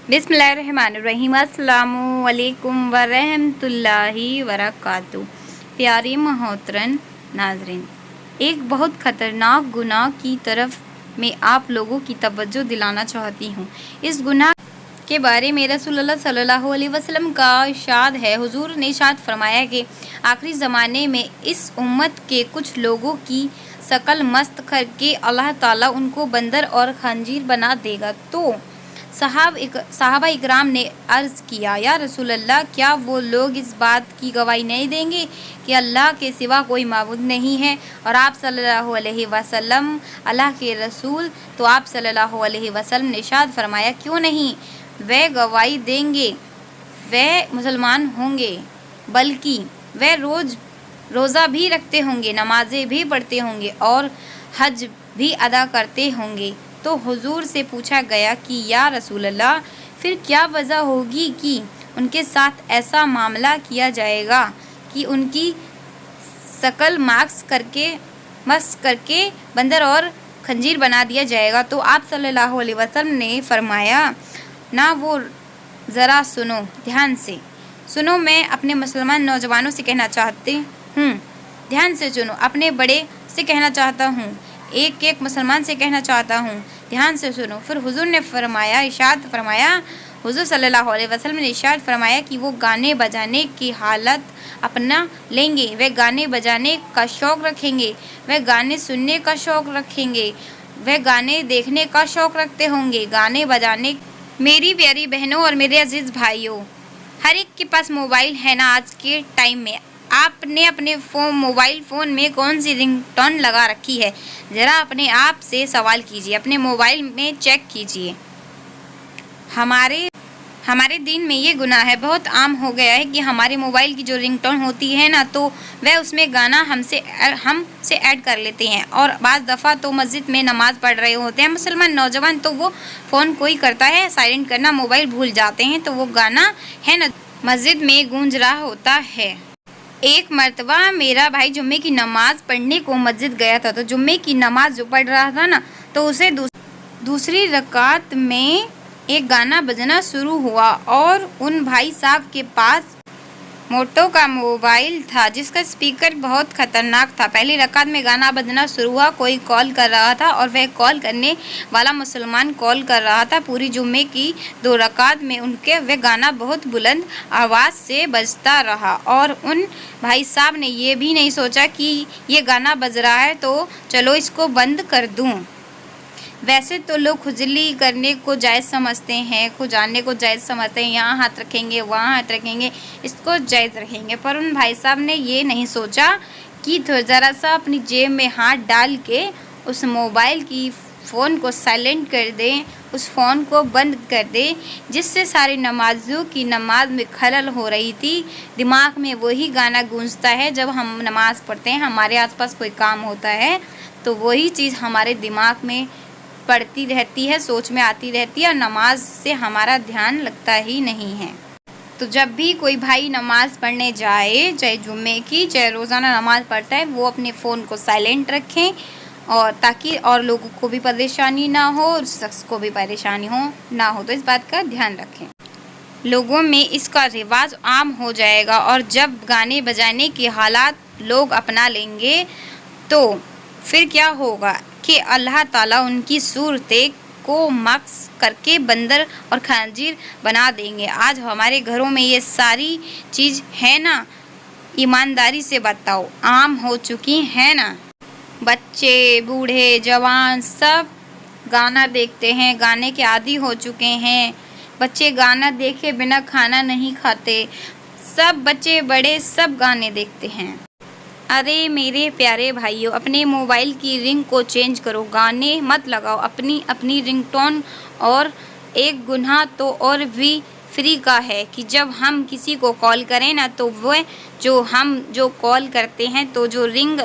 बिस्मिल्लाहिर्रहमानिर्रहीम। अस्सलामु अलैकुम वरहमतुल्लाहि वबरकातुहू। प्यारे मोहतरम नाज़रीन, एक बहुत ख़तरनाक गुनाह की तरफ मैं आप लोगों की तवज्जो दिलाना चाहती हूँ। इस गुनाह के बारे में रसूलुल्लाह सल्लल्लाहु अलैहि वसल्लम का इरशाद है। हुजूर ने इरशाद फरमाया कि आखिरी ज़माने में इस उम्मत के कुछ लोगों की शकल मस्त करके अल्लाह ताला उनको बंदर और खंजीर बना देगा। तो सहाबा इकराम ने अर्ज़ किया, या रसूलल्लाह, क्या वो लोग इस बात की गवाही नहीं देंगे कि अल्लाह के सिवा कोई माबूद नहीं है और आप सल्लल्लाहु अलैहि वसल्लम अल्लाह के रसूल? तो आप सल्लल्लाहु अलैहि वसल्लम ने इरशाद फरमाया, क्यों नहीं, वे गवाही देंगे, वे मुसलमान होंगे, बल्कि वे रोज़ा भी रखते होंगे, नमाज़ें भी पढ़ते होंगे और हज भी अदा करते होंगे। तो हुजूर से पूछा गया कि या रसूलल्लाह, फिर क्या वजह होगी कि उनके साथ ऐसा मामला किया जाएगा कि उनकी शकल मस्क करके बंदर और खंजीर बना दिया जाएगा? तो आप सल्लल्लाहु अलैहि वसल्लम ने फरमाया, ना वो ज़रा सुनो, ध्यान से सुनो, मैं अपने मुसलमान नौजवानों से कहना चाहती हूँ, ध्यान से सुनो, अपने बड़े से कहना चाहता हूँ, एक एक मुसलमान से कहना चाहता हूँ, ध्यान से सुनो। फिर हुजूर ने इरशाद फरमाया, हुजूर सल्लल्लाहु अलैहि वसल्लम ने इरशाद फरमाया कि वो गाने बजाने की हालत अपना लेंगे, वे गाने बजाने का शौक़ रखेंगे, वे गाने सुनने का शौक़ रखेंगे, वे गाने देखने का शौक़ रखते होंगे, गाने बजाने। मेरी प्यारी बहनों और मेरे अजीज़ भाइयों, हर एक के पास मोबाइल है ना। आज के टाइम में आपने अपने मोबाइल फ़ोन में कौन सी रिंगटोन लगा रखी है? ज़रा अपने आप से सवाल कीजिए, अपने मोबाइल में चेक कीजिए। हमारे दिन में ये गुनाह है, बहुत आम हो गया है कि हमारे मोबाइल की जो रिंगटोन होती है ना, तो वह उसमें गाना हमसे ऐड कर लेते हैं। और बाज़ दफ़ा तो मस्जिद में नमाज़ पढ़ रहे होते हैं मुसलमान नौजवान, तो वो फ़ोन कोई करता है साइलेंट करना, मोबाइल भूल जाते हैं, तो वो गाना है ना मस्जिद में गूंज रहा होता है। एक मर्तबा मेरा भाई जुम्मे की नमाज़ पढ़ने को मस्जिद गया था, तो जुम्मे की नमाज़ जो पढ़ रहा था ना, तो उसे दूसरी रकात में एक गाना बजना शुरू हुआ और उन भाई साहब के पास मोटो का मोबाइल था जिसका स्पीकर बहुत ख़तरनाक था। पहली रकात में गाना बजना शुरू हुआ, कोई कॉल कर रहा था और वह कॉल करने वाला मुसलमान कॉल कर रहा था। पूरी जुम्मे की 2 रकात में वह गाना बहुत बुलंद आवाज़ से बजता रहा और उन भाई साहब ने ये भी नहीं सोचा कि ये गाना बज रहा है तो चलो इसको बंद कर दूँ। वैसे तो लोग खुजली करने को जायज़ समझते हैं, खुजाने को जायज़ समझते हैं, यहाँ हाथ रखेंगे, वहाँ हाथ रखेंगे, इसको जायज़ रखेंगे, पर उन भाई साहब ने ये नहीं सोचा कि ज़रा सा अपनी जेब में हाथ डाल के उस मोबाइल की फ़ोन को साइलेंट कर दें, उस फ़ोन को बंद कर दें, जिससे सारी नमाजियों की नमाज में खलल हो रही थी। दिमाग में वही गाना गूंजता है जब हम नमाज़ पढ़ते हैं, हमारे आसपास कोई काम होता है तो वही चीज़ हमारे दिमाग में पढ़ती रहती है, सोच में आती रहती है और नमाज से हमारा ध्यान लगता ही नहीं है। तो जब भी कोई भाई नमाज़ पढ़ने जाए, चाहे जुम्मे की चाहे रोज़ाना नमाज़ पढ़ता है, वो अपने फ़ोन को साइलेंट रखें और ताकि और लोगों को भी परेशानी ना हो और शख्स को भी परेशानी ना हो, तो इस बात का ध्यान रखें। लोगों में इसका रिवाज आम हो जाएगा और जब गाने बजाने की हालात लोग अपना लेंगे तो फिर क्या होगा कि अल्लाह ताला उनकी सूरतें को मक्स करके बंदर और खंजीर बना देंगे। आज हमारे घरों में ये सारी चीज़ है ना, ईमानदारी से बताओ, आम हो चुकी है ना। बच्चे, बूढ़े, जवान सब गाना देखते हैं, गाने के आदी हो चुके हैं। बच्चे गाना देखे बिना खाना नहीं खाते, सब बच्चे बड़े सब गाने देखते हैं। अरे मेरे प्यारे भाइयों, अपने मोबाइल की रिंग को चेंज करो, गाने मत लगाओ अपनी रिंगटोन। और एक गुनाह तो और भी फ्री का है कि जब हम किसी को कॉल करें ना, तो वह जो कॉल करते हैं तो जो रिंग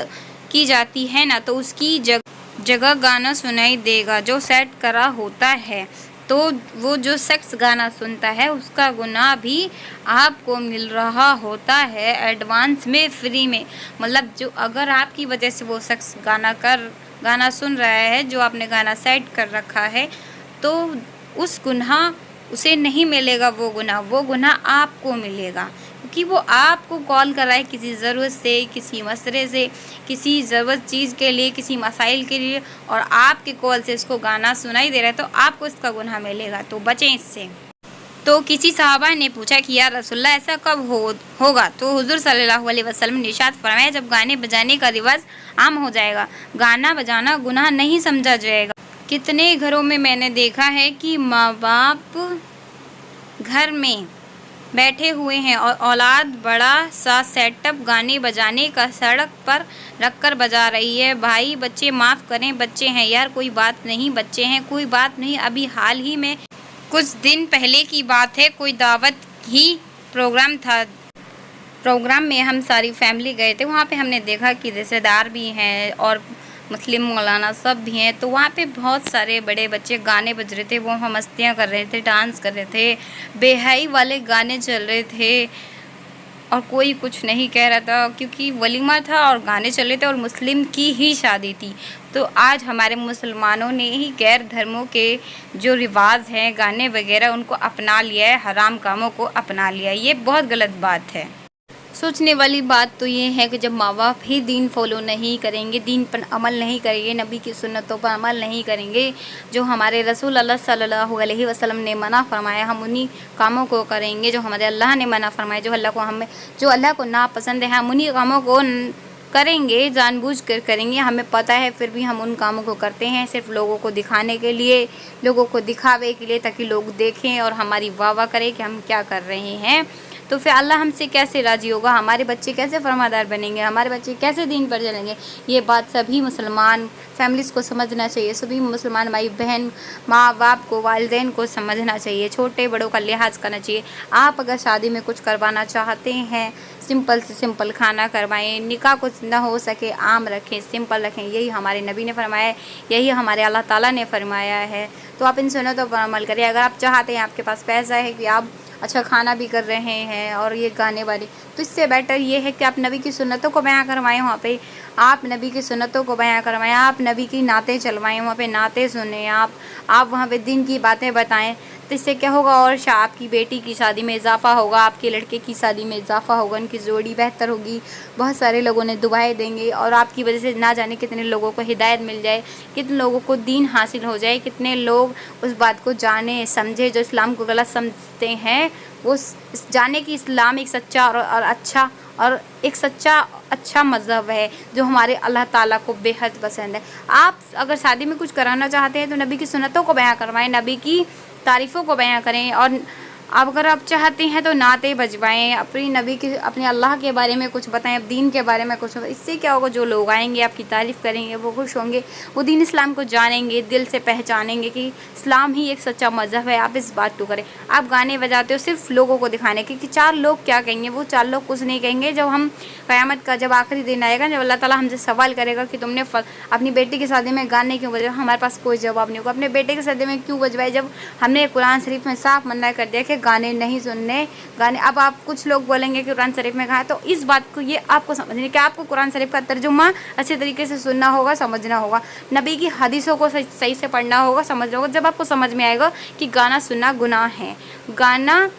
की जाती है ना, तो उसकी जगह गाना सुनाई देगा जो सेट करा होता है। तो वो जो शख्स गाना सुनता है उसका गुनाह भी आपको मिल रहा होता है एडवांस में, फ्री में। मतलब जो अगर आपकी वजह से वो शख्स गाना सुन रहा है, जो आपने गाना सेट कर रखा है, तो उसे नहीं मिलेगा वो गुनाह आपको मिलेगा, क्योंकि वो आपको कॉल कर रहा है किसी ज़रूरत से, किसी मसले से, किसी ज़रूरत चीज़ के लिए, किसी मसाइल के लिए, और आपके कॉल से उसको गाना सुनाई दे रहा है, तो आपको इसका गुनाह मिलेगा, तो बचें इससे। तो किसी सहाबा ने पूछा कि या रसूलल्लाह ऐसा कब होगा? तो हुजूर सल्लल्लाहु अलैहि वसल्लम ने इरशाद फरमाया, जब गाने बजाने का रिवाज आम हो जाएगा, गाना बजाना गुनाह नहीं समझा जाएगा। कितने घरों में मैंने देखा है कि माँ बाप घर में बैठे हुए हैं और औलाद बड़ा सा सेटअप गाने बजाने का सड़क पर रखकर बजा रही है। भाई बच्चे माफ़ करें, बच्चे हैं यार, कोई बात नहीं, बच्चे हैं, कोई बात नहीं। अभी हाल ही में कुछ दिन पहले की बात है, कोई दावत ही प्रोग्राम था। प्रोग्राम में हम सारी फैमिली गए थे। वहाँ पे हमने देखा कि रिश्तेदार भी हैं और मुस्लिम मौलाना सब भी हैं। तो वहाँ पे बहुत सारे बड़े बच्चे गाने बज रहे थे, वो हम मस्तियाँ कर रहे थे, डांस कर रहे थे, बेहयाई वाले गाने चल रहे थे और कोई कुछ नहीं कह रहा था, क्योंकि वलीमा था और गाने चल रहे थे और मुस्लिम की ही शादी थी। तो आज हमारे मुसलमानों ने ही गैर धर्मों के जो रिवाज हैं, गाने वगैरह, उनको अपना लिया है, हराम कामों को अपना लिया है। ये बहुत गलत बात है। सोचने वाली बात तो ये है कि जब माँ बाप ही दीन फॉलो नहीं करेंगे, दीन पर अमल नहीं करेंगे, नबी की सुन्नतों पर अमल नहीं करेंगे, जो हमारे रसूल अल्लाह सल्लल्लाहु अलैहि वसल्लम ने मना फरमाया, हम उन्हीं कामों को करेंगे जो हमारे अल्लाह ने मना फरमाया, जो अल्लाह को नापसंद है, हम उन्हीं कामों को करेंगे, जानबूझ कर करेंगे। हमें पता है फिर भी हम उन कामों को करते हैं सिर्फ लोगों को दिखाने के लिए, लोगों को दिखावे के लिए, ताकि लोग देखें और हमारी वाह करें कि हम क्या कर रहे हैं। तो फिर अल्लाह हमसे कैसे राज़ी होगा? हमारे बच्चे कैसे फरमादार बनेंगे? हमारे बच्चे कैसे दीन पर चलेंगे? ये बात सभी मुसलमान फैमिलीज़ को समझना चाहिए। सभी मुसलमान भाई बहन, माँ बाप को, वालिदैन को समझना चाहिए, छोटे बड़ों का लिहाज करना चाहिए। आप अगर शादी में कुछ करवाना चाहते हैं, सिंपल से सिंपल खाना करवाएं, निकाह कुछ ना हो सके आम रखें, सिंपल रखें। यही हमारे नबी ने फरमाया है, यही हमारे अल्लाह ताला ने फरमाया है। तो आप इन सुन्नतों पर अमल करें। अगर आप चाहते हैं, आपके पास पैसा है कि आप अच्छा खाना भी कर रहे हैं और ये गाने वाले, तो इससे बेटर ये है कि आप नबी की सुन्नतों को बयां करवाएं। वहाँ पे आप नबी की सुन्नतों को बयां करवाएं, आप नबी की नातें चलवाएं, वहाँ पे नातें सुने, आप वहाँ पे दिन की बातें बताएं। तो इससे क्या होगा? और आपकी बेटी की शादी में इजाफा होगा, आपके लड़के की शादी में इजाफा होगा, उनकी जोड़ी बेहतर होगी, बहुत सारे लोगों ने दुआएं देंगे और आपकी वजह से ना जाने कितने लोगों को हिदायत मिल जाए, कितने लोगों को दीन हासिल हो जाए, कितने लोग उस बात को जाने समझे जो इस्लाम को गलत समझते हैं, वो जाने कि इस्लाम एक सच्चा और एक सच्चा अच्छा मज़हब है जो हमारे अल्लाह ताला को बेहद पसंद है। आप अगर शादी में कुछ कराना चाहते हैं तो नबी की सुन्नतों को बयां करवाएं, नबी की तारीफ़ों को बयां करें। और अगर आप चाहते हैं तो नाते बजवाएं, अपनी नबी की, अपने अल्लाह के बारे में कुछ बताएं, अब दीन के बारे में कुछ। इससे क्या होगा? जो लोग आएंगे आपकी तारीफ़ करेंगे, वो खुश होंगे, वो दीन इस्लाम को जानेंगे, दिल से पहचानेंगे कि इस्लाम ही एक सच्चा मज़हब है। आप इस बात को करें। आप गाने बजाते हो सिर्फ लोगों को दिखाने के कि 4 लोग क्या कहेंगे, वो 4 लोग कुछ नहीं कहेंगे। जब हम क़यामत का जब आखिरी दिन आएगा, जब अल्लाह ताला हमसे सवाल करेगा कि तुमने अपनी बेटी की शादी में गाने क्यों बजवाए, हमारे पास कोई जवाब नहीं होगा। अपने बेटे की शादी में क्यों बजवाए, जब हमने कुरान शरीफ में साफ मना कर दिया कि गाने नहीं सुनने, गाने। अब आप कुछ लोग बोलेंगे कि कुरान शरीफ में कहा है, तो इस बात को ये आपको समझने कि आपको कुरान शरीफ का तर्जुमा अच्छे तरीके से सुनना होगा, समझना होगा, नबी की हदीसों को सही से पढ़ना होगा, समझना होगा। जब आपको समझ में आएगा कि गाना सुनना गुनाह है, गाना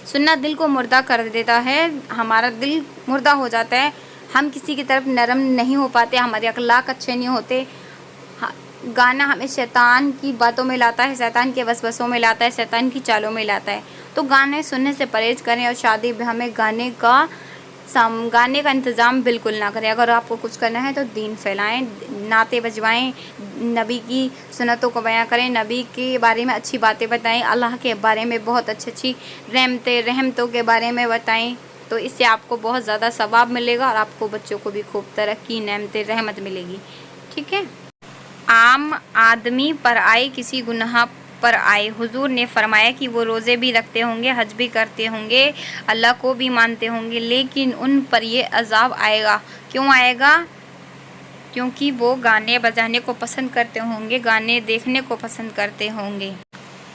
सुनना दिल को मुर्दा कर देता है, हमारा दिल मुर्दा हो जाता है, हम किसी की तरफ नरम नहीं हो पाते, हमारे अखलाक अच्छे नहीं होते। गाना हमें शैतान की बातों में लाता है, शैतान के वसवसों में लाता है, शैतान की चालों में लाता है। तो गाने सुनने से परहेज़ करें और शादी में हमें गाने का इंतज़ाम बिल्कुल ना करें। अगर आपको कुछ करना है तो दीन फैलाएं, नाते बजवाएं, नबी की सुन्नतों को बयां करें, नबी के बारे में अच्छी बातें बताएं, अल्लाह के बारे में बहुत अच्छी रहमतों के बारे में बताएं। तो इससे आपको बहुत ज़्यादा सवाब मिलेगा और आपको बच्चों को भी खूब तरक्की, नेमतें, रहमत मिलेगी। ठीक है। आम आदमी पर आए किसी गुनाह पर आए, हुजूर ने फरमाया कि वो रोज़े भी रखते होंगे, हज भी करते होंगे, अल्लाह को भी मानते होंगे, लेकिन उन पर ये अज़ाब आएगा। क्यों आएगा? क्योंकि वो गाने बजाने को पसंद करते होंगे, गाने देखने को पसंद करते होंगे।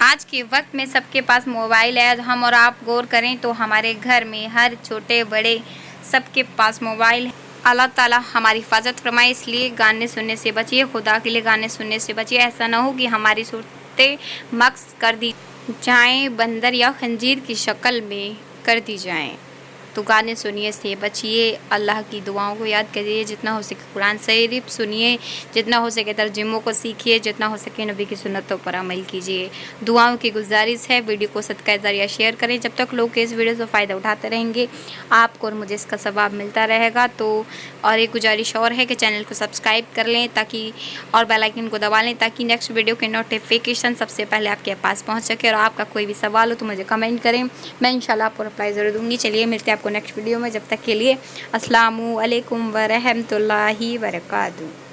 आज के वक्त में सबके पास मोबाइल है। हम और आप गौर करें तो हमारे घर में हर छोटे बड़े सबके पास मोबाइल है। अल्लाह ताला हमारी हिफाजत फरमाए, इसलिए गाने सुनने से बचिए, खुदा के लिए गाने सुनने से बचिए। ऐसा ना हो कि हमारी सूरतें मक्स कर दी। जाएँ बंदर या खंजीर की शक्ल में कर दी जाएँ। तो गाने सुनिए से बचिए, अल्लाह की दुआओं को याद करिए, जितना हो सके कुरान शरीफ सुनिए, जितना हो सके तर्जुमों को सीखिए, जितना हो सके नबी की सुन्नतों पर अमल कीजिए। दुआओं की गुजारिश है, वीडियो को सदका ज़रिया शेयर करें। जब तक लोग इस वीडियो से फ़ायदा उठाते रहेंगे आपको और मुझे इसका सवाब मिलता रहेगा। तो और एक गुजारिश और है कि चैनल को सब्सक्राइब कर लें ताकि और बेल आइकन को दबा लें ताकि नेक्स्ट वीडियो के नोटिफिकेशन सबसे पहले आपके पास पहुँच सके। और आपका कोई भी सवाल हो तो मुझे कमेंट करें, मैं इंशाल्लाह आपको रिप्लाई ज़रूर दूँगी। चलिए मिलते हैं आपको नेक्स्ट वीडियो में, जब तक के लिए अस्सलामु अलैकुम व रहमतुल्लाहि व बरकातहू।